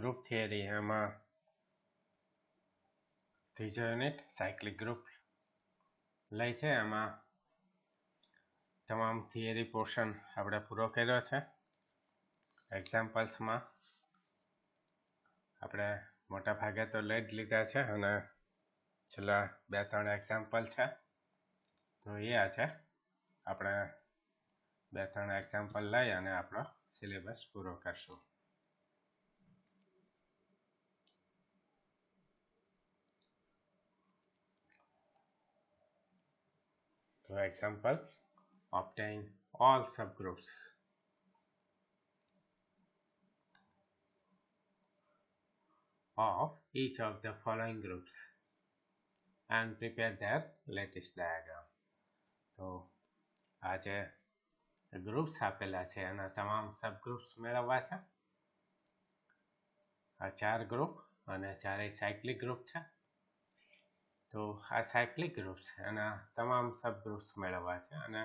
Group theory એમાં ત્રીજો unit cyclic group લઈ છે. એમાં તમામ થિયરી પોર્શન આપણે પૂરો કર્યો છે. એક્ઝામ્પલ્સમાં આપણે મોટા ભાગે તો લઈ જ લીધા છે અને છેલ્લા 2-3 એક્ઝામ્પલ છે તો એ છે આપણે 2-3 એક્ઝામ્પલ લઈ અને આપણો સિલેબસ પૂરો કરશું. તો example, obtain all subgroups of each of the following groups and prepare their latest diagram. તો આ જે ગ્રુપ્સ આપેલા છે એના તમામ સબગ્રુપ્સ મેળવવા છે. આ 4 ગ્રુપ અને ચારેય સાયક્લિક ગ્રુપ છે. તો આ સાયક્લિક ગ્રુપ્સ એના તમામ સબગ્રુપ્સ મેળવવા છે અને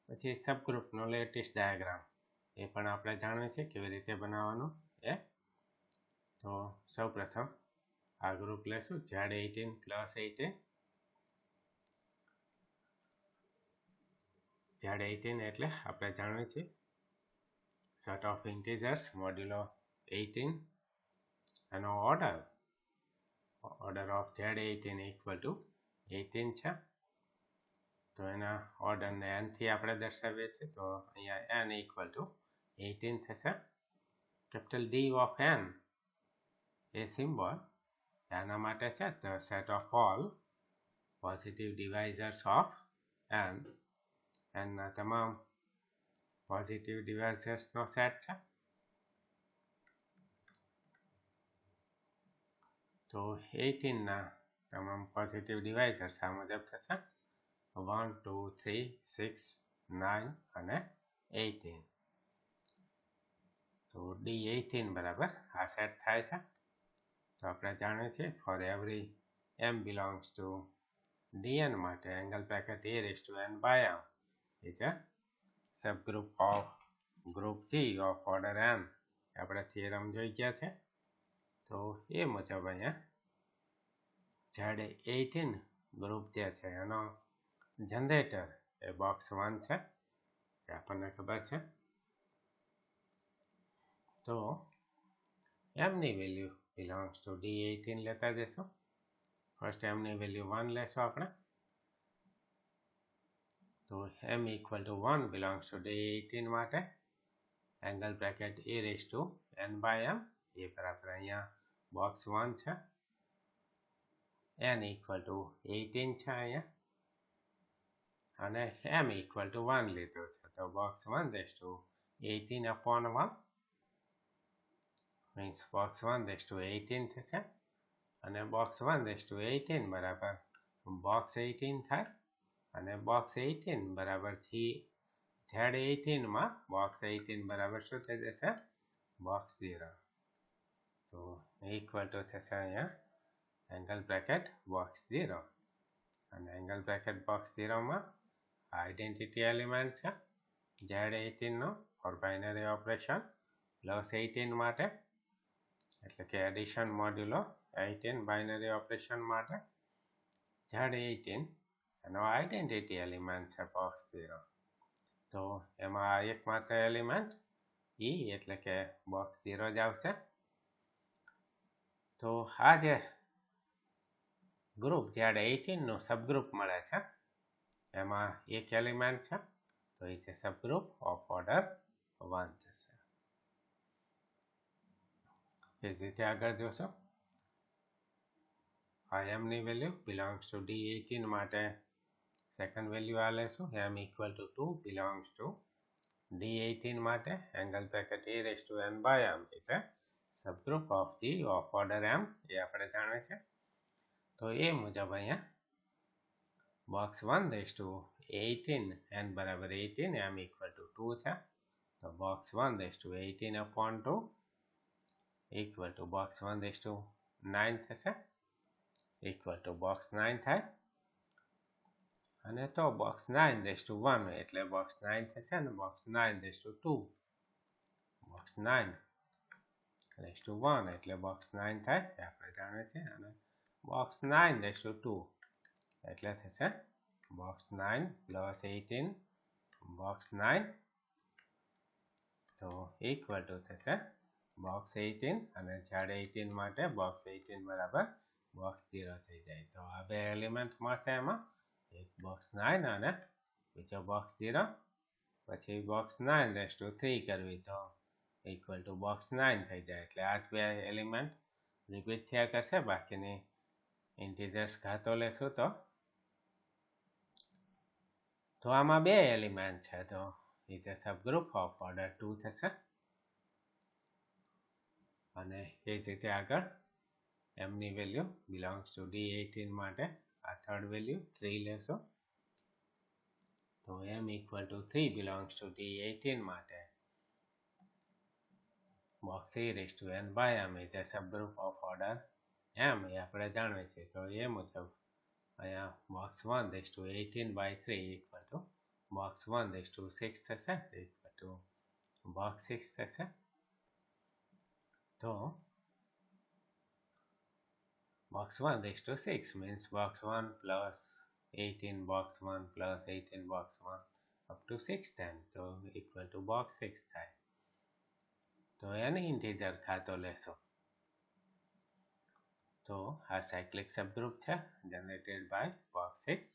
પછી સબગ્રુપનો લેટેસ્ટ ડાયાગ્રામ એ પણ આપણે જાણવું છે કેવી રીતે બનાવવાનું એ. તો સૌપ્રથમ આ ગ્રુપ લેશું Z18 + 18. Z18 એટલે આપણે જાણવું છે set of integers મોડ્યુલો 18. એનો order of Z18 = 18 છે. તો એના ઓર્ડરને n થી આપણે દર્શાવીએ છીએ તો અહીંયા n = 18 થશે. Capital D of n A symbol એના માટે છે the set of all positive divisors of n. એના તમામ પોઝિટિવ ડિવાઇઝર્સનો સેટ છે. તો 18ના તમામ પોઝિટિવ ડિવાઇઝર્સ આ મુજબ થશે 1, 2, 3, 6, 9 અને 18. તો D18 બરાબર આ સેટ થાય છે. તો આપણે જાણીએ છીએ for every m belongs to dn માટે angle bracket a⁻n/m is a subgroup of group G of order n. આપણે થિયરમ જોઈ ગયા છે. તો એ મુજબ અહીંયા Z18 ગ્રુપ જે છે એનો જનરેટર એ બોક્સ 1 છે એ આપણને ખબર છે. તો mની વેલ્યુ belongs to D18 લેતા જઈશું. ફર્સ્ટ mની વેલ્યુ 1 લેશું આપણે. તો m = 1 belongs to D18 માટે એંગલ બ્રેકેટ a⁻n/m એ બરાબર અહીંયા બોક્સ 1 છે. n = 18 છે અહીંયા અને m = 1 લીધો છે તો બોક્સ 1/18/1 means box 1/18 થશે અને box 1/18 બરાબર box 18 થાય અને box 18 બરાબર Z18માં box 18 બરાબર શું થઈ જશે box 0. તો ઇક્વલ ટુ થશે અહીંયા એંગલ બ્રેકેટ box 0 અને એંગલ બ્રેકેટ box 0માં આઈડેન્ટિટી એલિમેન્ટ છે Z18નો ફોર બાઇનરી ઓપરેશન +18 માટે એટલે કે એડિશન મોડ્યુલો 18 બાઇનરી ઓપરેશન માટે Z18 એનો આઈડેન્ટિટી એલિમેન્ટ છે બોક્સ 0. તો એમાં એકમાત્ર એલિમેન્ટ E એટલે કે બોક્સ 0 જ આવશે. તો આ જે ગ્રુપ Z18નું સબગ્રુપ મળે છે એમાં એક એલિમેન્ટ છે તો એ છે સબગ્રુપ ઓફ ઓર્ડર 1 થશે. એ જ રીતે આગળ જોશો આ mની વેલ્યુ belongs to D18 માટે સેકન્ડ વેલ્યુ આ લેશું m = 2 belongs to D18 માટે angle bracket a⁻n/m is a subgroup of G of order m એ આપણે જાણીએ છીએ. તો એ મુજબ અહીંયા બોક્સ 1/18 n બરાબર 18 m = 2 છે તો બોક્સ 1/18/2 = બોક્સ 1/9 થશે = બોક્સ 9 થાય અને તો બોક્સ 9/1 એટલે બોક્સ 9 થશે અને બોક્સ 9/2 બોક્સ 9 રેસ ટુ 1 એટલે બોક્સ 9 થાય એ આપણે જાણીએ છીએ. અને બોક્સ 9 રેસ ટુ 2 એટલે થશે બોક્સ 9 પ્લસ 18 બોક્સ 9 તો ઇક્વલ ટુ થશે બોક્સ 18 અને જ્યારે 18 માટે બોક્સ 18 બરાબર બોક્સ 0 થઈ જાય. તો આ બે એલિમેન્ટ મળશે એમાં, એક બોક્સ 9 અને બીજો બોક્સ 0. પછી બોક્સ 9 રેસ ટુ 3 કરવી તો ઇક્વલ ટુ બોક્સ 9 થઈ જાય. એટલે આ જ બે એલિમેન્ટ રિપીટ થયા કરશે. બાકીની ઇન્ટીજર્સ ઘાતો લેશું તો આમાં બે એલિમેન્ટ છે તો is a subgroup of order 2 થશે. અને એ જ રીતે આગળ એમની વેલ્યુ બિલોંગ્સ ટુ D18 માટે આ થર્ડ વેલ્યુ 3 લેશો. તો m equal two 3 belongs to D18 માટે box a raised to n by m is a subgroup of order m એ આપણે જાણીએ છીએ. તો એ મુજબ અહીંયા box 1 raised to 18 by 3 equal to box 1 raised to 6 થશે equal to box 6 થશે. તો box 1 raised to 6 means box 1 plus 18 box 1 plus 18 box 1 up to 610 તો equal to box 6 થાય. તો એને ઇન્ટીજર ખાતો લેશો તો આ સાયક્લિક સબગ્રુપ છે જનરેટેડ બાય બોક્સ 6.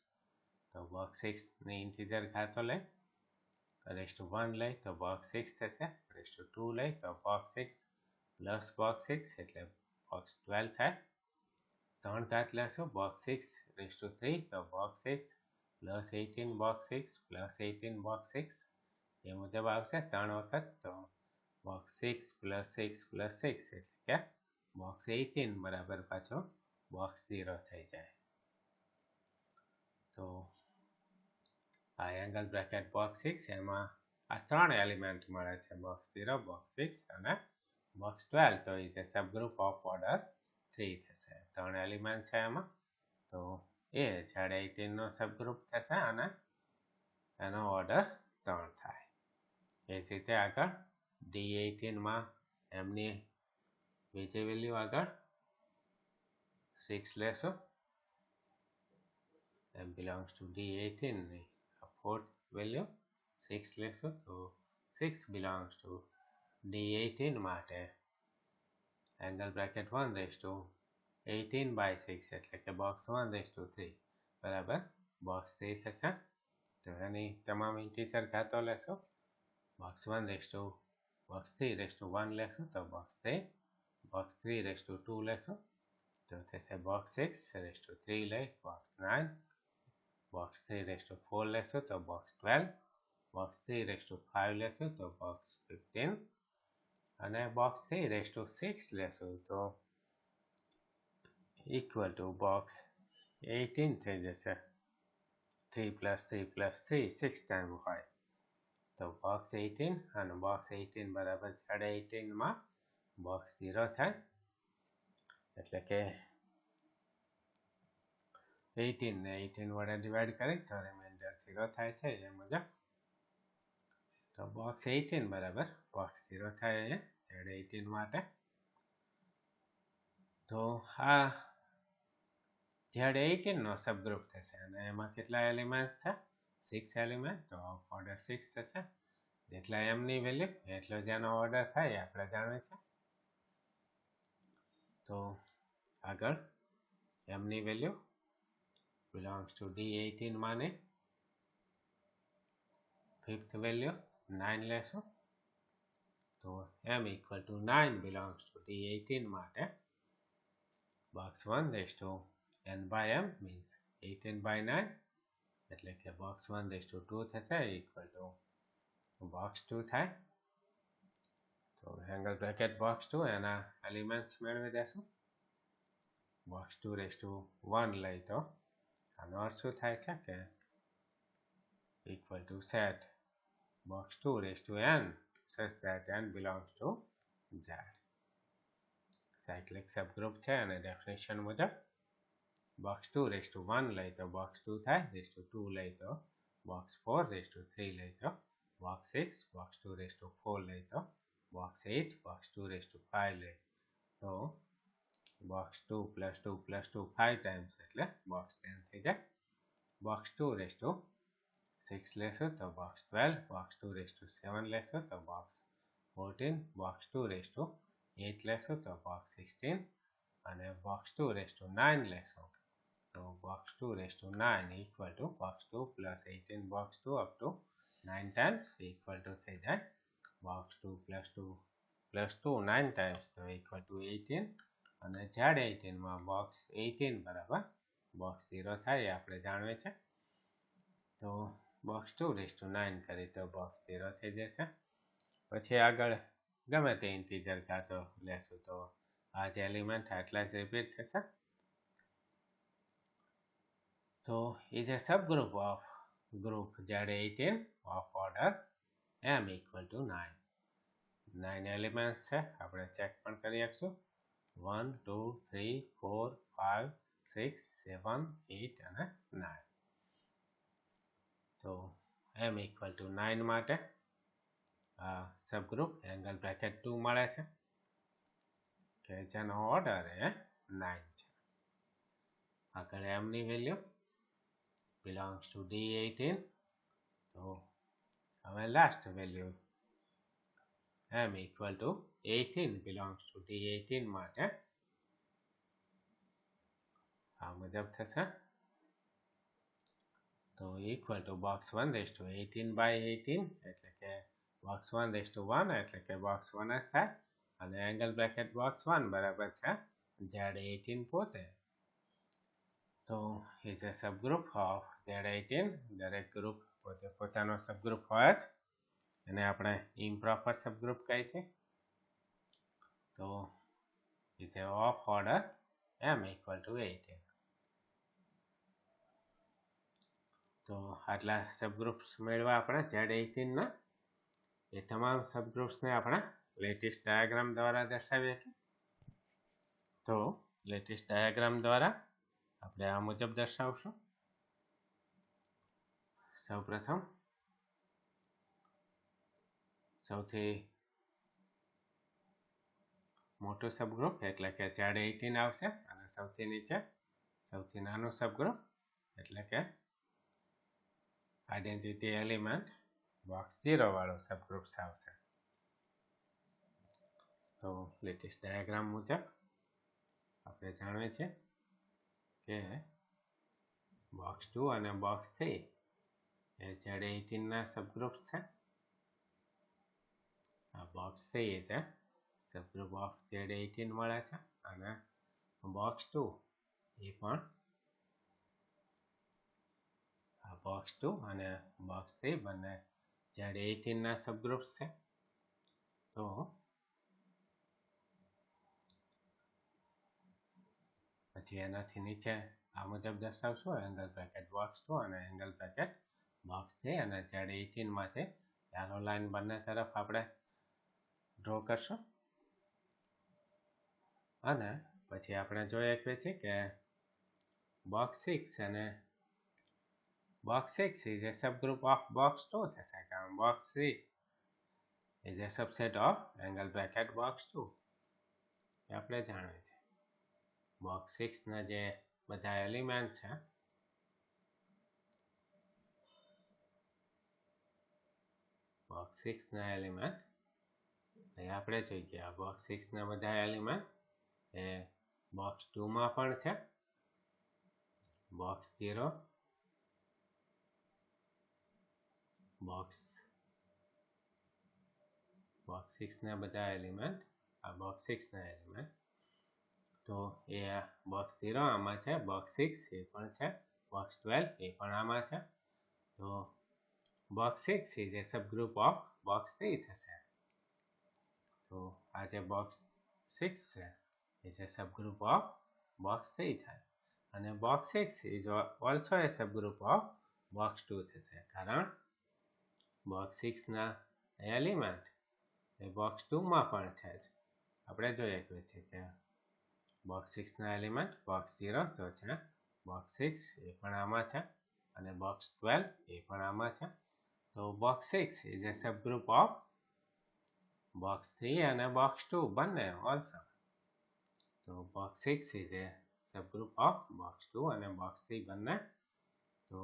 તો બોક્સ 6 ની ઇન્ટીજર ખાતો લે, રેસ ટુ 1 લે તો બોક્સ 6 થશે, રેસ ટુ 2 લે તો બોક્સ 6 પ્લસ બોક્સ 6 એટલે બોક્સ 12 થાય. 3 ઘાત લેશું બોક્સ 6 રેસ ટુ 3 તો box 6 plus 18 box 6 plus 18 box 6 એ મુજબ આવશે 3 વખત. તો બોક્સ 6 પ્લસ 6 પ્લસ 6 એટલે કે બોક્સ 18 બરાબર પાછો બોક્સ 0 થઈ જાય. તો આ એંગલ બ્રેકેટ બોક્સ 6 એમાં આ ત્રણ એલિમેન્ટ મળે છે બોક્સ 0 બોક્સ 6 અને બોક્સ 12. તો એ સબગ્રુપ ઓફ ઓર્ડર 3 થશે. ત્રણ એલિમેન્ટ છે એમાં તો એ જ્યારે 18 નો સબગ્રુપ થશે અને એનો ઓર્ડર 3 થાય. એ જ રીતે આગળ D18 માં એમની બીજી વેલ્યુ આગળ 6 લેશો. m belongs to D18 ની fourth value 6 લેશો તો 6 belongs to D18 માટે angle bracket 1 raised to 18 by 6 એટલે કે બોક્સ 1 raised to 3 બરાબર બોક્સ 3 થશે. તો એની તમામ ઇન્ટીજર ઘાતો લેશો. Box 1 raised to box 3 raised to 1 લેશો તો બોક્સ 3, બોક્સ 3 raised to 2 લેશો તો થશે બોક્સ 6 raised to 3 લે બોક્સ 9, બોક્સ 3 raised to 4 લેશો તો બોક્સ 12, બોક્સ 3 raised to 5 લેશો તો બોક્સ 15 અને બોક્સ 3 raised to 6 લેશો તો ઇક્વલ ટુ બોક્સ 18 થઈ જશે. 3 plus 3 plus 3 6 ટાઈમ હોય તો બોક્સ 18 અને બોક્સ 18 બરાબર જ્યારે 18 માં બોક્સ 0 થાય એટલે કે 18 ને 18 વડે ડિવાઈડ કરી તો રિમાઇન્ડર 0 થાય છે એ મુજબ. તો બોક્સ 18 બરાબર બોક્સ 0 થાય અહીંયા જ્યારે 18 માટે. તો આ જ્યારે 18 નો સબગ્રુપ થશે અને એમાં કેટલા એલિમેન્ટ છે 6 એલિમેન્ટ તો ઓર્ડર 6 થશે. જેટલા એમની વેલ્યુ એટલો જેનો ઓર્ડર થાય આપણે જાણીએ છીએ. તો આગળ એમની વેલ્યુ belongs to D18 માને ફિફ્થ વેલ્યુ 9 લેશું તો m equal to 9 belongs to D18 માટે box 1 raised to n by m means 18 by 9 એટલે કે box 1 raised to 2 થશે equal to box 2 થાય. તો એંગલ બ્રેકેટ બોક્સ 2 એના એલિમેન્ટ્સ મેળવી દેશું. બોક્સ 2 raised to 1 લઈ તો આનો અર્થ શું થાય છે કે equal to set box 2 raised to n such that n belongs to Z. Cyclic subgroup છે અને ડેફિનેશન મુજબ બોક્સ 2 raised to 1 લઈ તો બોક્સ 2 થાય, raised to 2 લઈ તો બોક્સ 4, raised to 3 લઈ તો બોક્સ 6, બોક્સ 2 raised to 4 લઈ તો box 8 box 2 raised to 5 લે તો box 2 plus 2 plus 2 5 times એટલે box 10 થઈ જાય. box 2 raised to 6 લેશો તો box 12, box 2 raised to 7 લેશો તો box 14, box 2 raised to 8 લેશો તો box 16 અને box 2 raised to 9 લેશો તો box 2 raised to 9 equal to box 2 plus 18 box 2 up to 9 times equal to થઈ જાય box 2 plus 2 9 times તો equal to 18 અને ઝાડ 18 માં box 18 બરાબર box 0 થાય આપણે જાણવે છે તો box 2 raised to 9 કરી તો box 0 થઈ જશે. પછી આગળ ગમે તે ઇન્ટીજર કાં તો લેશું તો આ જે એલિમેન્ટ આટલા જ રિપીટ થશે. So is a subgroup of group Z18 of order m equal to 9. 9 elements છે આપણે ચેક પણ કરી શકશું 1 2 3 4 5 6 7 8 અને 9. તો m equal to 9 માટે સબગ્રુપ એંગલ બ્રેકેટ 2 મળે છે કે જેનો ઓર્ડર એ 9 છે. આગળ m ની વેલ્યુ belongs to D18 તો હવે last value m equal to 18 belongs to D18 માટે આ મુજબ થશે તો equal to box 1 raised to 18 by 18 એટલે કે box 1 raised to 1 એટલે કે box 1 જ થાય અને એંગલ બ્રેકેટ box 1 બરાબર છે Z18 પોતે. તો is a subgroup of Z18 દરેક ગ્રુપ પોતે પોતાનો સબગ્રુપ હોય જ એને આપણે ઇમ્પ્રોપર સબગ્રુપ કહે છે. તો is a of order m equal to 18. તો આટલા સબગ્રુપ્સ મેળવા આપણે Z18 ના એ તમામ સબગ્રુપ્સને આપણે લેટિસ ડાયાગ્રામ દ્વારા દર્શાવીએ છીએ. તો લેટિસ ડાયાગ્રામ દ્વારા આપણે આ મુજબ દર્શાવશું. સૌપ્રથમ સૌથી મોટું સબગ્રુપ એટલે કે Z18 આવશે અને સૌથી નીચે સૌથી નાનું સબગ્રુપ એટલે કે આઈડેન્ટિટી એલિમેન્ટ બોક્સ 0 વાળો સબગ્રુપ્સ આવશે. તો લેટેસ્ટ ડાયાગ્રામ મુજબ આપણે જાણીએ છીએ કે બોક્સ 2 અને બોક્સ 3 એ Z18 ના સબગ્રુપ્સ છે. આ બોક્સ 3 છે સબગ્રુપ ઓફ Z18 મળે છે અને બોક્સ 2 એ પણ આ બોક્સ 2 અને બોક્સ 3 બંને Z18 ના સબગ્રુપ્સ છે. તો પછી એનાથી નીચે આ મુજબ દર્શાવશું એંગલ બ્રેકેટ બોક્સ 2 અને એંગલ બ્રેકેટ બોક્સ 3 અને Z18 માંથી એરો લાઈન બંને તરફ આપણે ડ્રો કરશું અને પછી આપણે જોઈ શકીએ છીએ કે બોક્સ 6 અને box 6 is a subgroup of box 2 થશે કારણ box 3 is a subset of angle bracket box 2 એ આપણે જાણીએ છીએ. box 6 ના જે બધા એલિમેન્ટ છે box 6 ના એલિમેન્ટ એ આપણે જોઈ ગયા box 6 ના બધા એલિમેન્ટ એ box 2 માં પણ છે box 0 box 6 ના બધા એલિમેન્ટ આ box 6 ના એલિમેન્ટ તો એ box 0 આમાં છે box 6 એ પણ છે box 12 એ પણ આમાં છે તો box 6 is a subgroup of box 3 થશે. તો આ જે box 6 છે is a subgroup of box 3 થાય અને box 6 is also a subgroup of box 2 થશે કારણ box 6 ના એલિમેન્ટ એ box 2 માં પણ છે જ આપણે જોઈએ છીએ કે box 6 ના એલિમેન્ટ box 0 તો છે box 6 એ પણ આમાં છે અને box 12 એ પણ આમાં છે. તો box 6 is a subgroup of box 3 and box 2 બંને also. So box 6 is a subgroup of box 2 and box 3 બંને. So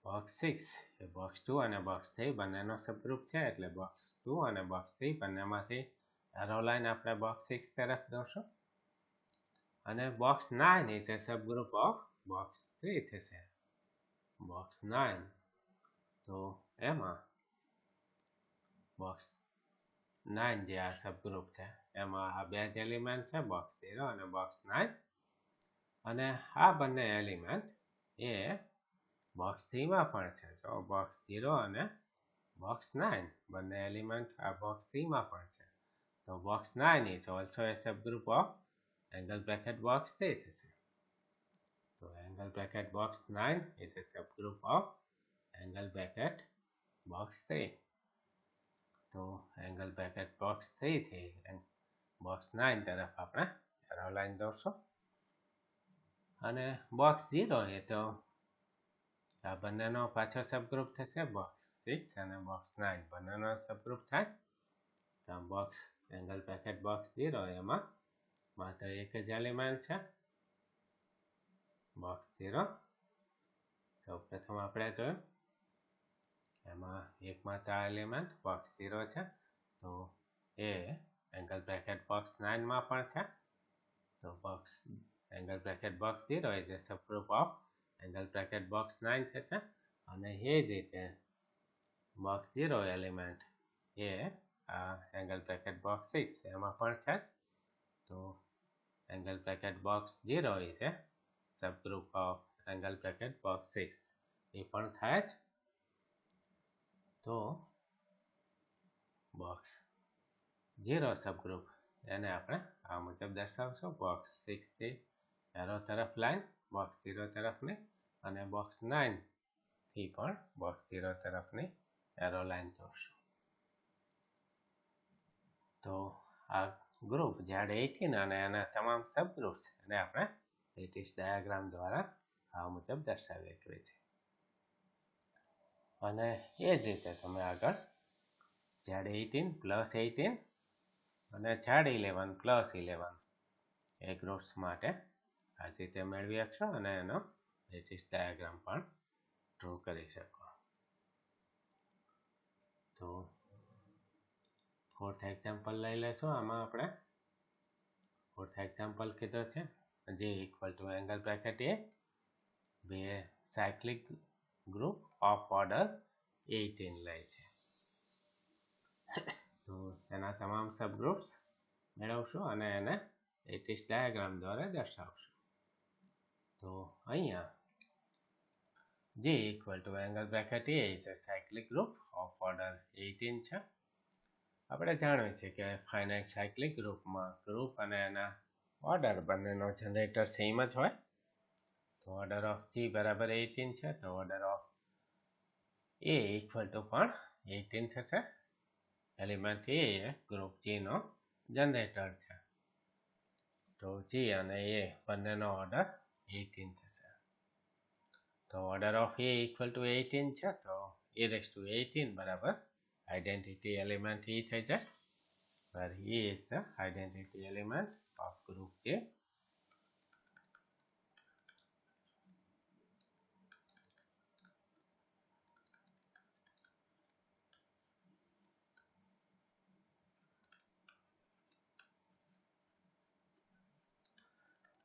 box 6 એ box 2 અને box 3 બંનેનો સબગ્રુપ છે એટલે box 2 અને box 3 બંનેમાંથી એરો લાઈન આપણે box 6 તરફ દોરશું અને box 9 is a subgroup of box 3 થશે. box 9 તો એમાં box 9 જે આ સબગ્રુપ છે એમાં આ બે જ એલિમેન્ટ છે box 0 અને box 9 અને આ બંને એલિમેન્ટ એ box 3 માં પણ છે. તો box 0 અને box 9 બંને એલિમેન્ટ આ box 3 માં પણ છે. તો box 9 is also a subgroup of angle bracket box 3 થશે. તો angle bracket box 9 is a subgroup of angle bracket box 3. તો angle bracket box 3 થી box 9 તરફ આપણે એરો લાઈન દોરશું અને box 0 એ તો આ બંનેનો પાછો સબગ્રુપ થશે box 6 અને box 9 બંનેનો સબગ્રુપ થાય. તો box angle bracket box 0 એમાં માત્ર એક જ એલિમેન્ટ છે box 0. સૌ પ્રથમ આપણે જોયું એમાં એકમાત્ર એલિમેન્ટ box 0 છે તો એ angle bracket box 9 માં પણ છે. તો box angle bracket box 0 is a subgroup of angle bracket box 9 થશે અને એ જ રીતે box 0 એલિમેન્ટ એ angle bracket box 6 એમાં પણ છે. તો angle bracket box 0 is a subgroup of angle bracket box 6 એ પણ થાય જ. તો box 0 સબગ્રુપ એને આપણે આ મુજબ દર્શાવશું box 6 થી એરો તરફ લાઈન box 0 તરફની અને box 9 થી પણ box 0 તરફની એરો લાઈન દોરશું. તો આ ગ્રુપ Z18 અને એના તમામ સબગ્રુપ્સ એને આપણે લેટિસ ડાયાગ્રામ દ્વારા આ મુજબ દર્શાવી શકીએ છીએ. અને એ જ રીતે તમે આગળ Z18 + 18 અને Z11 + 11 એ ગ્રુપ્સ માટે આ રીતે મેળવી શકશો અને એનો લેટિસ ડાયાગ્રામ પણ ડ્રો કરી શકો. તો ફોર્થ એક્ઝામ્પલ લઈ લેશું. આમાં આપણે ફોર્થ એક્ઝામ્પલ કીધો છે જે ઇક્વલ ટુ એંગલ બ્રેકેટ એ બે સાયક્લિક ગ્રુપ ઓફ ઓર્ડર 18 લે છે. તો એના તમામ સબગ્રુપ્સ મેળવશું અને એને લેટિસ ડાયાગ્રામ દ્વારા દર્શાવશું. તો અહીંયા J equal to angle bracket A is a cyclic group of order 18 છે. આપણે જાણીએ છીએ કે ફાઇનાઇટ સાયક્લિક ગ્રુપમાં ગ્રુપ અને એના ઓર્ડર બંનેનો જનરેટર સેમ જ હોય. તો ઓર્ડર ઓફ G બરાબર 18 છે તો order of A equal to પણ 18 થશે. એલિમેન્ટ A એ ગ્રુપ G નો જનરેટર છે. તો G અને A બંનેનો ઓર્ડર 18 થશે. તો order of A equal to 18 છે તો A18 બરાબર identity element E થઈ જાય. where E is the identity element of group J.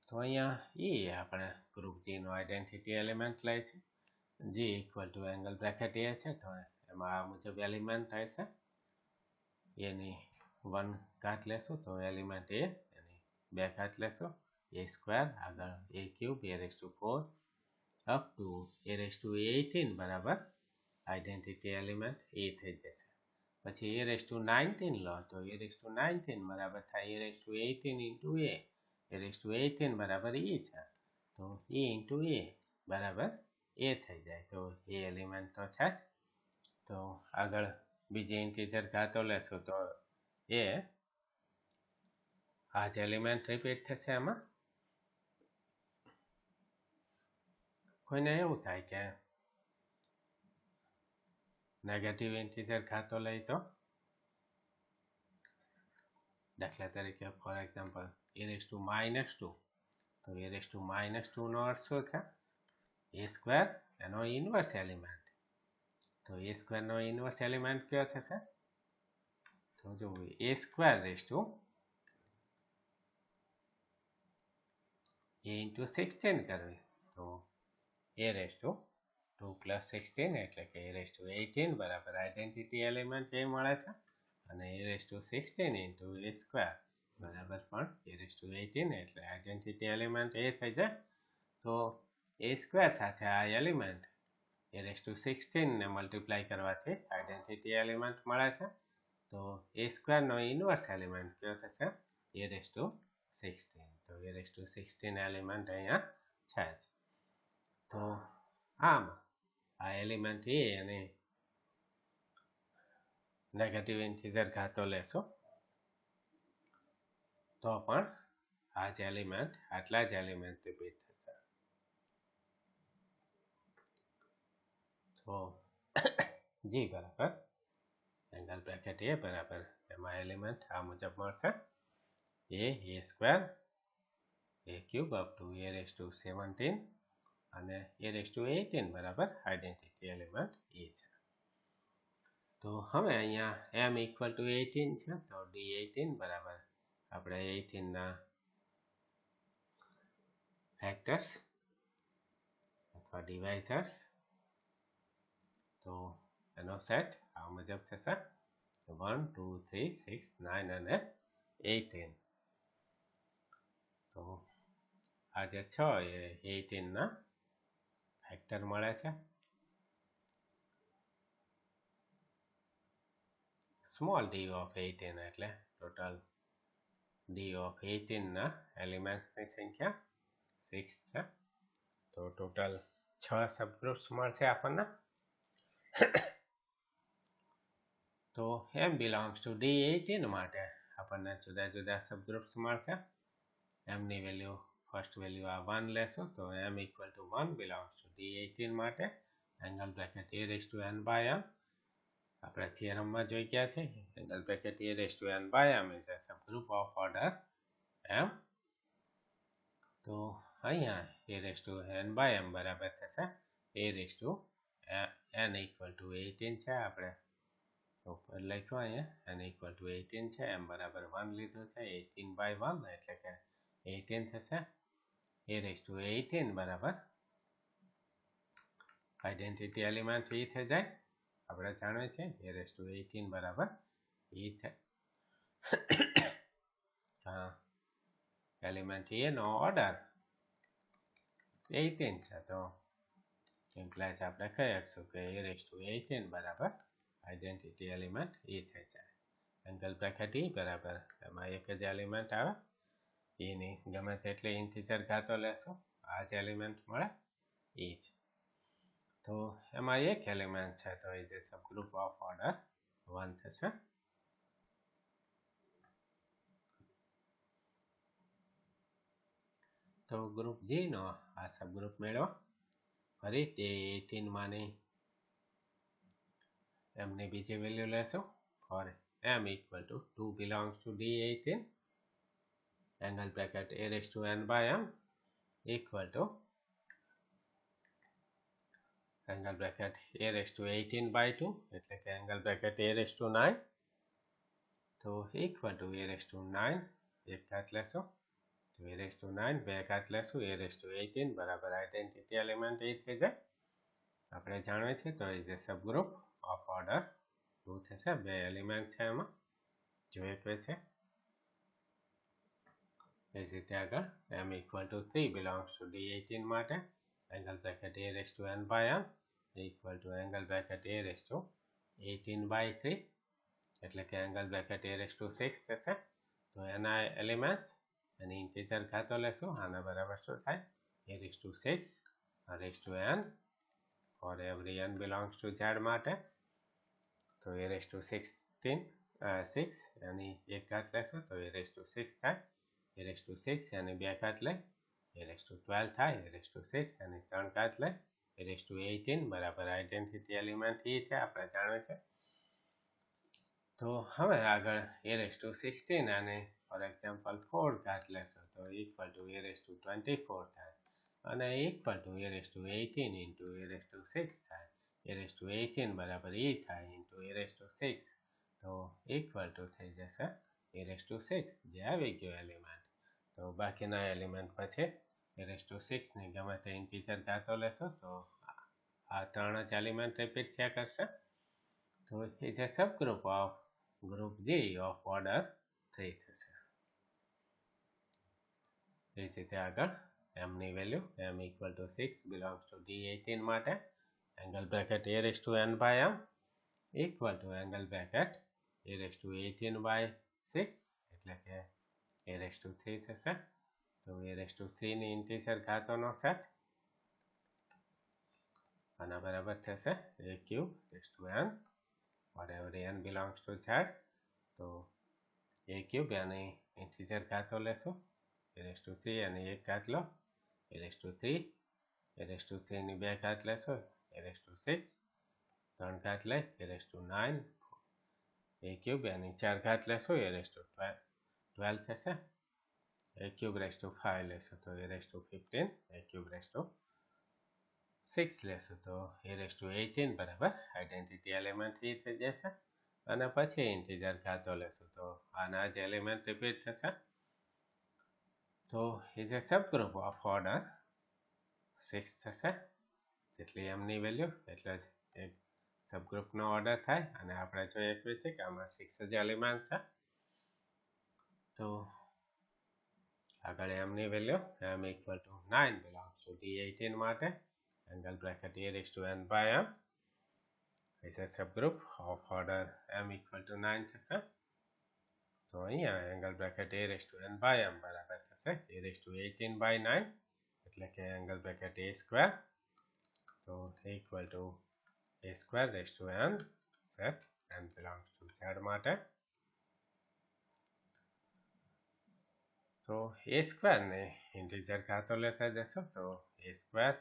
તો અહીંયા E આપણે ગ્રુપ G નો આઈડેન્ટિટી એલિમેન્ટ લે છે. G equal to angle bracket A છે તો એમાં આ મુજબ એલિમેન્ટ હશે. એની 1 ઘાત લેશું તો એલિમેન્ટ A એની 2 ઘાત લેશું A² આગળ A³ A4 up to A18 બરાબર આઈડેન્ટિટી એલિમેન્ટ A થઈ જશે. પછી A19 લો તો A19 બરાબર થાય A18 into A. A18 બરાબર E છે તો E into A બરાબર A થઈ જાય. તો એ એલિમેન્ટ તો છે જ. તો આગળ બીજી ઇન્ટીજર ઘાતો લેશું તો એ આ જ એલિમેન્ટ રિપીટ થશે. આમાં કોઈને એવું થાય કે નેગેટિવ ઇન્ટીજર ઘાતો લઈ તો દાખલા તરીકે for example a raised to -2, તો a raised to -2 નો અર્થ શું છે? a સ્ક્વેર એનો ઇન્વર્સ એલિમેન્ટ, તો a સ્ક્વેર નો ઇન્વર્સ એલિમેન્ટ કયો થશે? તો જો a square raised to a into 16 કરવી, તો a raised to 2 plus 16 એટલે કે a raised to 18 બરાબર આઈડેન્ટિટી એલિમેન્ટ એ મળે છે, અને a raised to 16 into a square બરાબર પણ a raised to 18 એટલે આઈડેન્ટિટી એલિમેન્ટ એ થઈ જાય. તો a સ્ક્વેર સાથે આ એલિમેન્ટ a raised to 16 ને મલ્ટીપ્લાય કરવાથી આઈડેન્ટિટી એલિમેન્ટ મળે છે. તો a સ્ક્વેર નો ઇન્વર્સ એલિમેન્ટ કયો થશે? a raised to 16. તો a raised to 16 એલિમેન્ટ અહીંયા છે જ. તો આમ આ એલિમેન્ટ એ અને નેગેટિવ ઇન્ટીજર ઘાતો લેશો તો પણ આ જ એલિમેન્ટ આટલા જ એલિમેન્ટ રિપીટ થશે. તો જી બરાબર એંગલ બ્રેકેટ એ બરાબર એમાં એલિમેન્ટ આ મુજબ મળશે: a square a cube up to a raised to 17 અને a raised to 18 બરાબર આઈડેન્ટિટી એલિમેન્ટ એ છે. તો હવે અહીંયા m equal to 18 છે, તો d18 બરાબર આપણે 18 ના ફેક્ટર્સ અથવા ડિવાઇઝર્સ, તો એનો સેટ આ મુજબ થશે: 1 2 3 6 9 અને 18. તો આ જે 6 એ 18 ના ફેક્ટર મળે છે. સ્મોલ d ઓફ 18 એટલે ટોટલ d ઓફ 18 ના એલિમેન્ટ્સની સંખ્યા 6 છે. તો ટોટલ 6 સબગ્રુપ્સ મળશે આપણને. તો m belongs to d18 માટે આપણને જુદા જુદા સબગ્રુપ્સ મળશે. m ની વેલ્યુ ફર્સ્ટ વેલ્યુ આ 1 લેશો, તો m equal to 1 belongs to d18 માટે angle bracket a raised to n by m આપણે થિયરમમાં જોઈ ગયા છે. Angle bracket a raised to n by m is a subgroup of order m. તો અહીંયા a raised to n by m બરાબર થશે a raised to n equal to 18 છે, આપણે ઉપર લખ્યું અહીંયા n equal to 18 છે, m બરાબર 1 લીધું છે, 18 by 1 એટલે કે 18 થશે. a raised to 18 બરાબર આઈડેન્ટિટી એલિમેન્ટ એ થઈ જાય, આપણે જાણીએ છીએ a raised to 18 બરાબર એ એલિમેન્ટ એ નો ઓર્ડર 18 છે, તો ઇમ્પ્લાઇઝ આપણે કહી શકશું કે a raised to 18 બરાબર આઈડેન્ટિટી એલિમેન્ટ એ થઈ જાય. એંગલ બ્રેકેટ e બરાબર એમાં એક જ એલિમેન્ટ આવે, એની ગમે તેટલી ઇન્ટીજર ઘાતો લેશો આ જ એલિમેન્ટ મળે એ જ. તો એમાં એક એલિમેન્ટ છે, તો એ જે સબગ્રુપ ઓફ ઓર્ડર 1 થશે. તો ગ્રુપ જી નો આ સબગ્રુપ મેળવો. ફરી તે 18 માની m ની બીજી વેલ્યુ લેશો. For m equal to 2 belongs to d18 angle bracket a raised to n by m equal to angle bracket a raised to 18 by 2 એટલે કે angle bracket a raised to 9, તો equal to a raised to 9 એક ઘાત લેશો, તો a raised to 9 બે ઘાત લેશું, a raised to 18 બરાબર આઈડેન્ટિટી એલિમેન્ટ એ થઈ જાય, આપણે જાણીએ છીએ. તો એ જે સબગ્રુપ ઓફ ઓર્ડર 2 થશે, બે એલિમેન્ટ છે એમાં જોઈએ છે. એ જ રીતે આગળ m equal to 3 belongs to d18 માટે angle bracket a raised to n by m equal to angle bracket a raised to 18 by 3 એટલે કે angle bracket a raised to 6 થશે. તો એના એલિમેન્ટ્સ એની ઇન્ટીજર ઘાતો લેશું, આના બરાબર શું થાય? a raised to 6 raised to n for every n belongs to z માટે, તો a raised to 6 એની એક ઘાત લેશું, તો a raised to 6 થાય. a raised to 6 એની બે ઘાત લઈ a raised to 12 થાય. a raised to 6 એની ત્રણ ઘાત લઈ a raised to 18 બરાબર આઈડેન્ટિટી એલિમેન્ટ એ છે, આપણે જાણીએ છીએ. તો હવે આગળ a16 અને ફોર એક્ઝામ્પલ 4 ઘાત લેશો તો ઇક્વલ ટુ a24 થાય અને equal to a18 into a6 થાય. a18 બરાબર e થાય ઇન્ટુ a6 તો ઇક્વલ ટુ થઈ જશે a6 જે આવી ગયો એલિમેન્ટ. તો બાકીના એલિમેન્ટ પછી a6 ની ગમે તે ઇન્ટીજર ઘાતો લેશો તો આ ત્રણ જ એલિમેન્ટ રિપીટ થયા કરશે. તો એ જે subgroup of group G of order 3 થશે. એ જ રીતે આગળ m ની value m equal to 6 belongs to D18 માટે angle bracket a raise to n by m equal to angle bracket a raise to 18 by 6 એટલે કે a રેઝ ટુ 3 થશે. તો a રેઝ ટુ 3 ની ઇન્ટીજર ઘાતોનો સેટ આના બરાબર થશે a cube raise to n whatever n belongs to z. તો a cube यानी ઇન્ટીજર ઘાતો લેશો a રેઝ ટુ 3 અને એક ઘાત લો a raise to 3 a raise to 3 ની બે ઘાત લેશો a રેઝ ટુ 6 ત્રણ ઘાત લે a raise to 9 a cube यानी ચાર ઘાત લેશો a રેઝ ટુ 12 થશે. a ક્યુબ રેઝ ટુ 5 લેશો તો a raise to 15 a cube raise to 6 લેશો તો a રેઝ ટુ 18 બરાબર આઈડેન્ટિટી એલિમેન્ટ એ થઈ જશે. અને પછી ઇન્ટીજર ઘાતો લેશો તો આના જ એલિમેન્ટ રિપીટ થશે. તો એ જે સબગ્રુપ ઓફ ઓર્ડર 6 થશે. જેટલી m ની વેલ્યુ એટલે જ એક સબગ્રુપનો ઓર્ડર થાય અને આપણે જોઈએ છે કે આમાં 6 જ એલિમેન્ટ છે. તો આગળ m ની value m equal to 9 belongs to D18 માટે angle bracket a raise to n by m is a subgroup of order m equal to 9 થશે. તો અહીંયા angle bracket a raise to n by m બરાબર થશે a raise to 18 by 9 એટલે કે angle bracket a square. તો equal to a square raise to n set n belongs to z માટે. તો a સ્ક્વેર ને ઇન્ટીજર ઘાતો લેતા જશો તો a સ્ક્વેર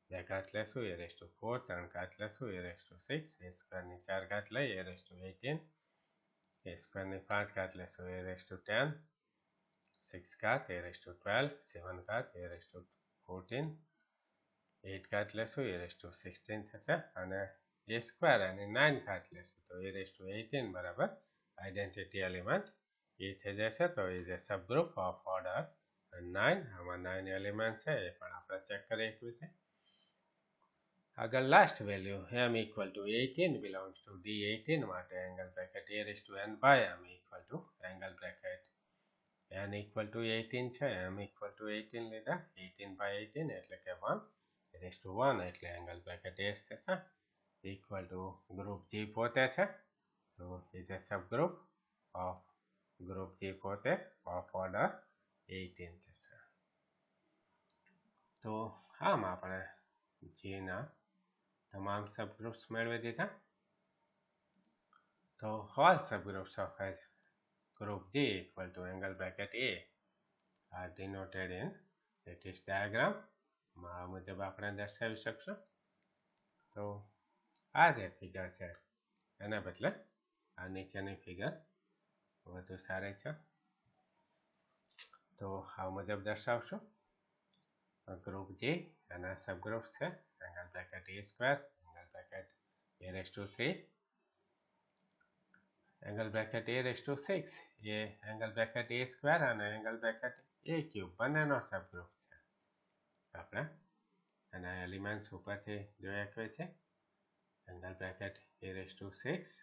બે ઘાત લેશું a રેઝ ટુ 4 ત્રણ ઘાત લેશું a raise to 6 a square ની ચાર ઘાત લઈ a raise to 18 a square ની પાંચ ઘાત લેશું a રેઝ ટુ 10 6 ઘાત a રેઝ ટુ 12 7 ઘાત a રેઝ ટુ 14 8 ઘાત લેશું a રેઝ ટુ 16 થશે. અને a સ્ક્વેર અને 9 ઘાત લેશું તો a રેઝ ટુ 18 બરાબર આઈડેન્ટિટી એલિમેન્ટ એ થઈ જશે. તો એ જે સબગ્રુપ ઓફ ઓર્ડર 9 આમાં 9 એલિમેન્ટ છે એ પણ આપણે ચેક કરી આપ્યું છે. આગળ last value m equal to 18 belongs to D18 માટે angle bracket a raise to n by m equal to angle bracket n equal to 18 છે m ઇક્વલ ટુ 18 લીધા 18 બાય 18 એટલે કે 1 a રેઝ ટુ 1 એટલે એંગલ બ્રેકેટ a થશે equal to group G પોતે છે. તો is a subgroup of group G પોતે ઓફ ઓર્ડર 18 થશે. તો આમ આપણે G ના તમામ સબગ્રુપ્સ મેળવી દીધા. તો all subgroups of a group G equal to angle bracket A are denoted in lattice diagram. આ મુજબ આપણે દર્શાવી શકશું. તો આ જે ફિગર છે એના બદલે આ નીચેની ફિગર વધુ સારી છે. તો આ મુજબ દર્શાવશું ગ્રુપ G એના સબગ્રુપ છે angle bracket a square angle bracket a raise to 3 angle bracket a raise to 6 એ એંગલ બ્રેકેટ a સ્ક્વેર અને એંગલ બ્રેકેટ a ક્યુબ બંનેનો સબગ્રુપ છે. આપણે એના એલિમેન્ટ્સ ઉપરથી જોઈ શકીએ છીએ. Angle bracket a raise to 6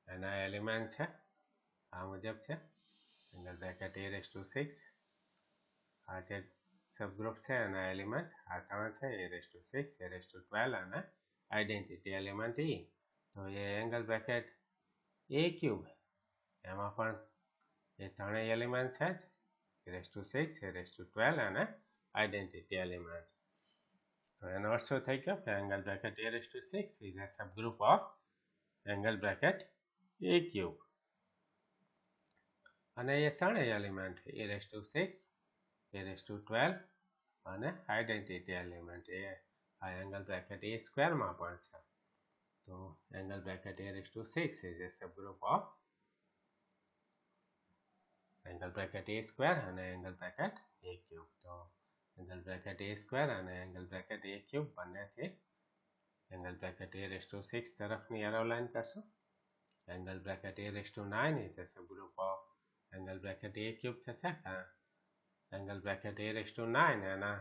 એના એલિમેન્ટ છે આ મુજબ છે angle bracket a raise to 6 આ જે સબગ્રુપ છે એના એલિમેન્ટ આ ત્રણ છે a raise to 6 a raise to 12 અને આઈડેન્ટિટી એલિમેન્ટ e. તો એ એંગલ બ્રેકેટ a ક્યુબ એમાં પણ એ ત્રણેય એલિમેન્ટ છે જ a raise to 6 a raise to 12 અને આઈડેન્ટિટી એલિમેન્ટ. તો એનો અર્થ શું થઈ ગયો કે angle bracket a raise to 6 is a subgroup of angle bracket a cube અને એ ત્રણેય element a raise to 6 a raise to 12 અને આઈડેન્ટિટી એલિમેન્ટ એ આ એંગલ બ્રેકેટ a સ્ક્વેરમાં પણ છે. તો angle bracket a raised to 6 is a subgroup of angle bracket a square અને angle bracket a cube. તો એંગલ બ્રેકેટ a સ્ક્વેર અને angle bracket a cube બંનેથી angle bracket a raised to 6 તરફની arrow line કરશું. Angle bracket a raised to 9 is a subgroup of angle bracket a cube થશે. Angle bracket a raised to 9 એના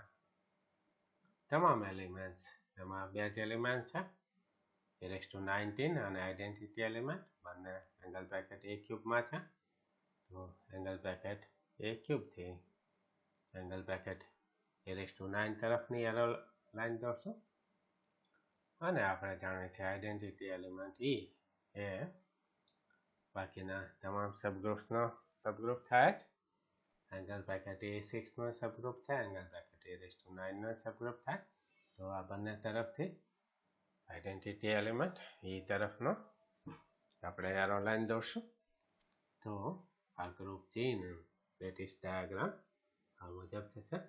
તમામ elements, એમાં બે જ એલિમેન્ટ છે, a raised to 19 અને આઈડેન્ટિટી એલિમેન્ટ બંને એંગલ બ્રેકેટ a ક્યુબમાં છે. તો એંગલ બ્રેકેટ a ક્યુબથી angle bracket a raised to 9 તરફની એરો લાઈન દોરશું. અને આપણે જાણીએ છીએ આઈડેન્ટિટી એલિમેન્ટ e એ બાકીના તમામ સબગ્રુપ્સનો સબગ્રુપ થાય જ. એંગલ બ્રેકેટ a 6નો સબગ્રુપ છે, angle bracket a raised to 9નો સબગ્રુપ થાય. તો આ બંને તરફથી આઈડેન્ટિટી એલિમેન્ટ e તરફનો આપણે એરો લાઈન દોરશું. તો આ ગ્રુપ જીનું લેટિસ ડાયાગ્રામ આ મુજબ થશે.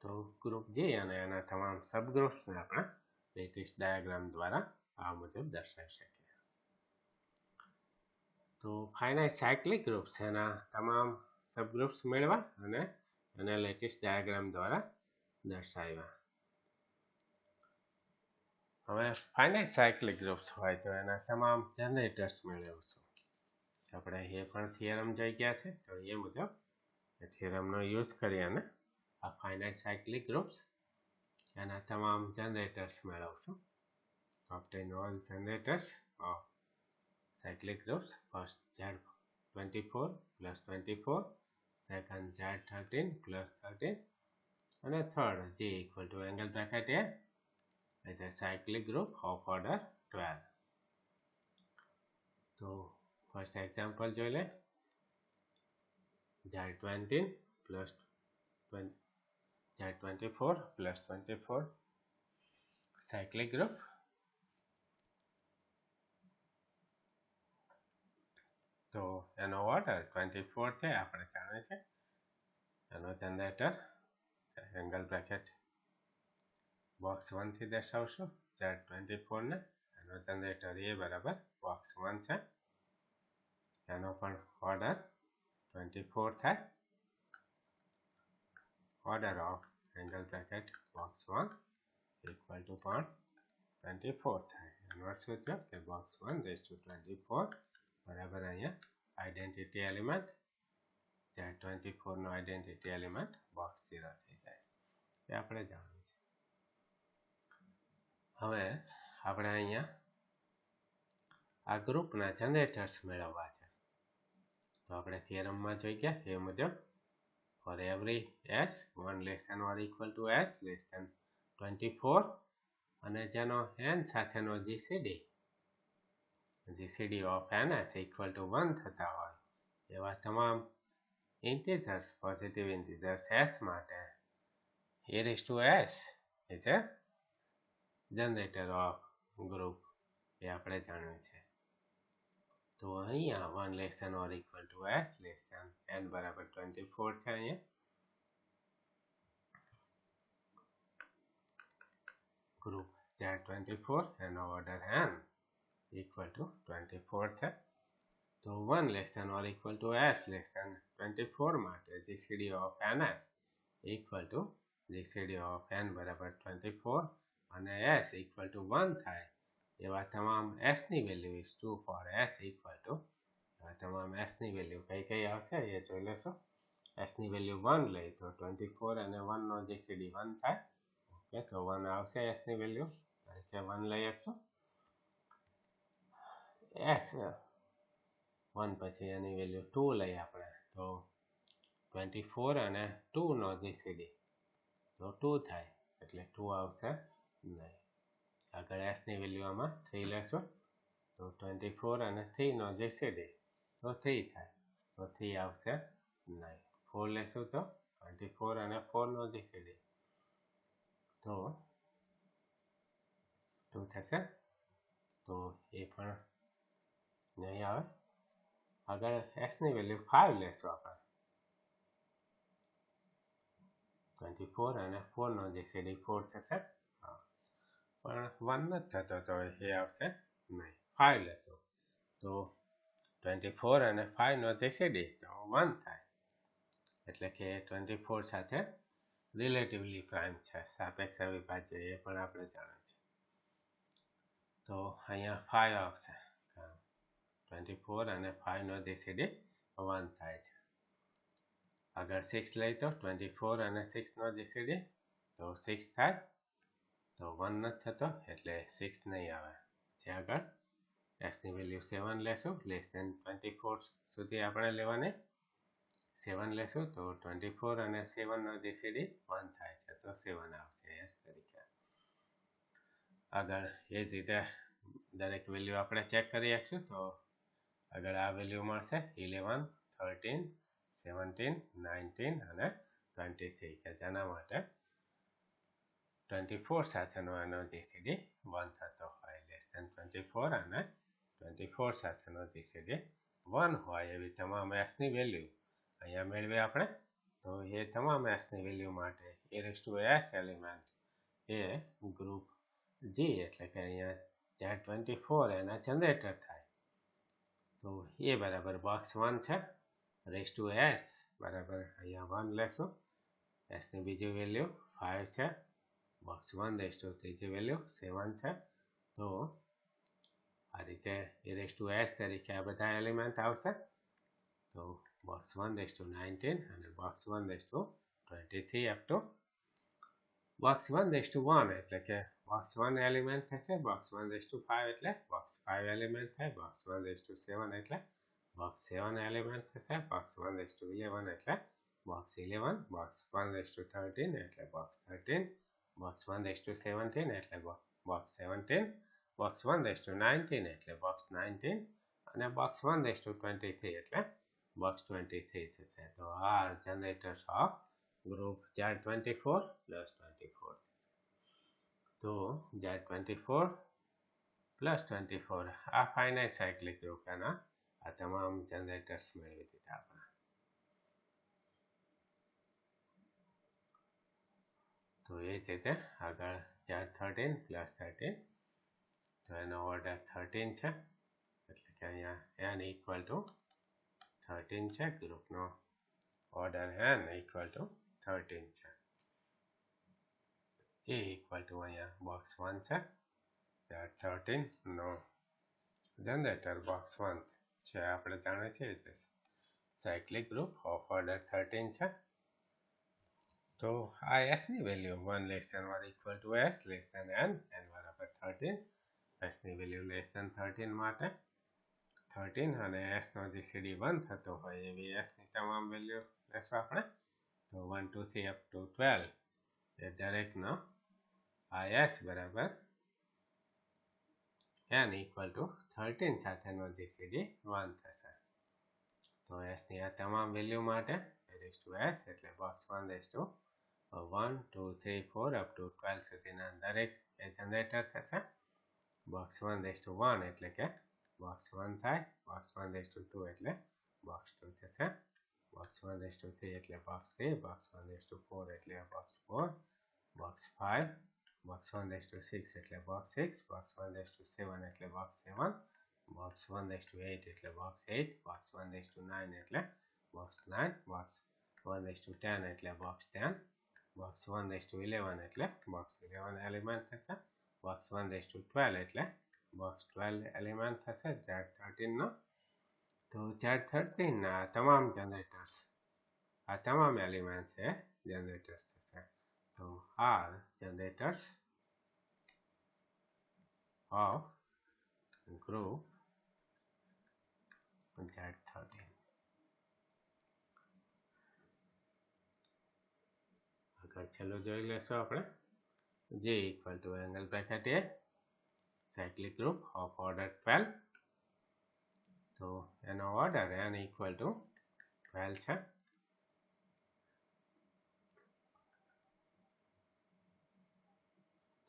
તો ગ્રુપ જી અને એના તમામ સબગ્રુપ્સને આપણે લેટિસ ડાયાગ્રામ દ્વારા આ મુજબ દર્શાવી શકીએ. તો ફાઇનાઇટ સાયક્લિક ગ્રુપ્સ એના તમામ સબગ્રુપ્સ મેળવા અને એને લેટિસ ડાયાગ્રામ દ્વારા દર્શાવ્યા. હવે ફાઇનાઇટ સાયક્લિક ગ્રુપ્સ હોય તો એના તમામ જનરેટર્સ મેળવશું. આપણે એ પણ થિયરમ જોઈ ગયા છે, તો એ મુજબ એ થિયરમનો યુઝ કરી અને આ ફાઇનાઇટ સાયક્લિક ગ્રુપ્સ એના તમામ generators મેળવશું. obtain all generators of cyclic groups. First Z24 plus 24, second Z13 plus 13, and a third G equal to angle bracket A is a cyclic group of order 12. So first example જોઈ લે. Z20 plus 20, Z24 plus 24 cyclic group. તો એનો order 24 છે, આપણે જાણીએ છીએ. એનો generator angle bracket box 1 થી દર્શાવશું Z24 ને. એનો જનરેટર એ બરાબર બોક્સ 1 છે. એનો પણ ઓર્ડર 24 થાય. Order of angle bracket box 1 equal to પણ 24 થાય. એનો અર્થ શું થયો કે બોક્સ 1 રેઝ ટુ 24 બરાબર અહીંયા આઈડેન્ટિટી એલિમેન્ટ Z24 નો આઈડેન્ટિટી એલિમેન્ટ બોક્સ 0 થઈ જાય. એ આપણે જાણવું છે. હવે આપણે અહીંયા આ ગ્રુપના જનરેટર્સ મેળવવા છે. તો આપણે થિયરમમાં જોઈ ગયા એ મુજબ for every s 1 less than or equal to s less than 24 અને જેનો n સાથેનો GCD of ns equal to 1 થતા હોય એવા તમામ integers, positive integers s માટે a raised to s is a generator of group. એ આપણે જાણ્યું છે. તો અહીંયા 1 less than or equal to s less than n બરાબર 24 છે. અહીંયા ગ્રુપ Z24 એનો ઓર્ડર n equal to 24 છે. તો 1 less than or equal to s less than 24 માટે GCD of ns equal to GCD of n બરાબર 24 અને s equal to 1 થાય એવા તમામ s ની value is true for s equal to તમામ s ની વેલ્યુ કઈ કઈ આવશે એ જોઈ લેશો. s ની વેલ્યુ 1 લઈ તો 24 અને 1 નો GCD 1 થાય. ઓકે, તો 1 આવશે s ની વેલ્યુ, એટલે 1 લઈ આપશું. s 1 પછી એની વેલ્યુ 2 લઈ આપણે તો 24 અને 2 નો GCD તો 2 થાય, એટલે 2 આવશે નહીં. આગળ s ની વેલ્યુ આમાં 3 લેશું તો 24 અને 3 નો GCD તો 3 થાય, તો 3 આવશે નહીં. 4 લેશું તો 24 અને 4 નો GCD તો 2 થશે, તો એ પણ નહીં આવે. આગળ s ની વેલ્યુ 5 લેશું આપણે 24 અને 4 નો GCD 4 થશે. પણ 1 નથી થતો તો એ આવશે નહીં. 5 લેશું તો 24 અને 5નો જીસીડી તો 1 થાય, એટલે કે 24 સાથે રિલેટિવલી પ્રાઇમ છે, સાપેક્ષ અવિભાજ્ય એ પણ આપણે જાણીએ છીએ. તો અહીંયા 5 આવશે, 24 અને 5નો જીસીડી 1 થાય છે. આગળ 6 લઈ તો 24 અને 6નો જીસીડી તો 6 થાય, તો 1 નથી થતો એટલે 6 નહીં આવે. જે આગળ એક્સની વેલ્યુ 7 લેશું, લેસ દેન 24 સુધી આપણે લેવાની. 7 લેશું તો 24 અને 7નો જીસીડી 1 થાય છે, તો 7 આવશે એસ તરીકે. આગળ એ જ રીતે દરેક વેલ્યુ આપણે ચેક કરી શકશું. તો આગળ આ વેલ્યુ મળશે 11, 13, 17, 19 અને 23, કે જેના માટે 24 સાથેનો એનો જીસીડી 1 થતો હોય. લેસ દેન 24 અને 24 સાથેનો જીસીડી 1 હોય એવી તમામ એસની વેલ્યુ અહીંયા મેળવી આપણે. તો એ તમામ એસની વેલ્યુ માટે e⁻s એલિમેન્ટ એ ગ્રુપ જી એટલે કે અહીંયા Z24 એના જનરેટર થાય. તો એ બરાબર બોક્સ 1 છે. ⁻s બરાબર અહીંયા 1 લેશું, એસની બીજી વેલ્યુ 5 છે, બોક્સ 1 ત્રીજી વેલ્યુ 7 છે. તો આ રીતે e⁻s તરીકે આ બધા એલિમેન્ટ આવશે. તો બોક્સ 1:19 અને બોક્સ 1:23 અપ ટુ બોક્સ 1:1 એટલે કે બોક્સ 1 એલિમેન્ટ થશે, બોક્સ 1:5 એટલે બોક્સ 5 એલિમેન્ટ થાય, બોક્સ 1:7 એટલે બોક્સ 7 એલિમેન્ટ થશે, બોક્સ 1:11 એટલે બોક્સ 11, બોક્સ 1:13 એટલે બોક્સ 13, બોક્સ 1:17 એટલે બોક્સ 17, બોક્સ 1:19 એટલે બોક્સ 19 અને બોક્સ 1:23 એટલે box 23 થશે. તો આ generators of group Z24 plus 24. તો Z24 plus 24 આ finite cyclic group એના આ તમામ generators મેળવી દીધા આપણે. તો એ જ રીતે આગળ Z13 plus 13, તો એનો ઓર્ડર 13 છે, એટલે કે અહીંયા n equal to 13 છે, ગ્રુપનો ઓર્ડર n equal to 13 છે. એ equal to અહીંયા બોક્સ 1 છે, ત્યાં 13નો જનરેટર બોક્સ 1 છે, આપણે જાણીએ છીએ કે સાયક્લિક ગ્રુપ ઓફ ઓર્ડર 13 છે. તો આ એસની value 1 less than or equal to s less than n બરાબર 13, એસની વેલ્યુ લેસ દેન 13 માટે 13 અને એસનો જીસીડી 1 થતો હોય એવી એસની તમામ વેલ્યુ લેશું આપણે. તો 1, 2, 3 અપ ટુ 12 એ દરેકનો આ એસ બરાબર n equal to 13 સાથેનો જીસીડી 1 થશે. તો એસની આ તમામ વેલ્યુ માટે e⁻s એટલે બોક્સ 1:1, 2, 3, 4 અપ ટુ 12 સુધીના દરેક એ જનરેટર થશે. બોક્સ 1:1 એટલે કે બોક્સ 1 થાય, બોક્સ 1:2 એટલે બોક્સ 2 થશે, બોક્સ 1:3 એટલે બોક્સ 3, બોક્સ 1:4 એટલે બોક્સ 4, બોક્સ 5, બોક્સ 1:6 એટલે બોક્સ 6, બોક્સ 1:7 એટલે બોક્સ 7, બોક્સ 1:8 એટલે બોક્સ 8, બોક્સ 1:9 એટલે બોક્સ 9, બોક્સ 1:10 એટલે બોક્સ 10, બોક્સ 1:11 એટલે બોક્સ 11 એલિમેન્ટ થશે, બોક્સ 1:12 એટલે બોક્સ 12 એલિમેન્ટ થશે Z13નો. તો Z13ના તમામ જનરેટર્સ આ તમામ એલિમેન્ટ્સ એ જનરેટર્સ થશે. તો R generators of group Z13. આગળ છેલ્લું જોઈ લેશું આપણે. J equal to angle bracket A cyclic group of order 12. તો એનો ઓર્ડર n equal to 12 છે.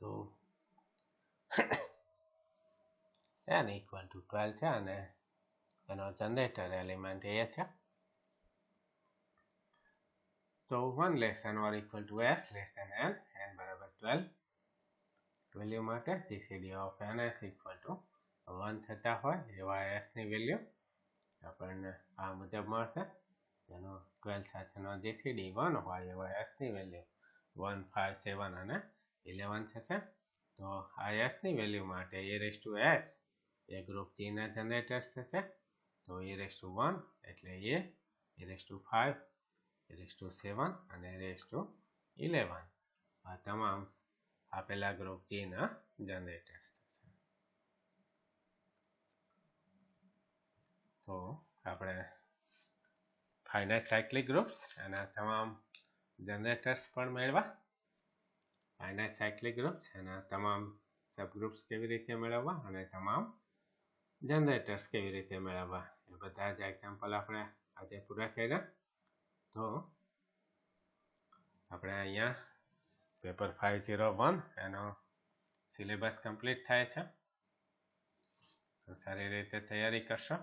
તો n equal to 12 છે અને એનો જનરેટર એલિમેન્ટ એ છે. તો 1 less than or equal to s less than n બરાબર 12, વેલ્યુ માટે GCD of ns equal to 1 થતા હોય એવા એસની વેલ્યુ આપણને આ મુજબ મળશે, જેનો 12 સાથેનો જીસીડી 1 હોય એવા એસની વેલ્યુ 1, 5, 7 અને 11 થશે. તો આ એસની વેલ્યુ માટે e⁻s એ ગ્રુપ જીના જનરેટર્સ થશે. તો e⁻1 એટલે e⁻5, e⁻7 અને e⁻11 આ તમામ આપેલા ગ્રુપ જીના જનરેટર્સ થશે. તો આપણે ફાઇનાઇટ સાયક્લિક ગ્રુપ્સ એના તમામ જનરેટર્સ પણ મેળવા, ફાઇનાઇટ સાયક્લિક ગ્રુપ્સ એના તમામ સબગ્રુપ્સ કેવી રીતે મેળવવા અને તમામ જનરેટર્સ કેવી રીતે મેળવવા એ બધા જ એક્ઝામ્પલ આપણે આજે પૂરા કર્યા. તો આપણે અહીંયા પેપર 501 એનો સિલેબસ કમ્પ્લીટ થાય છે. તો સારી રીતે તૈયારી કરશો.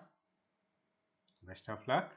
Best of luck.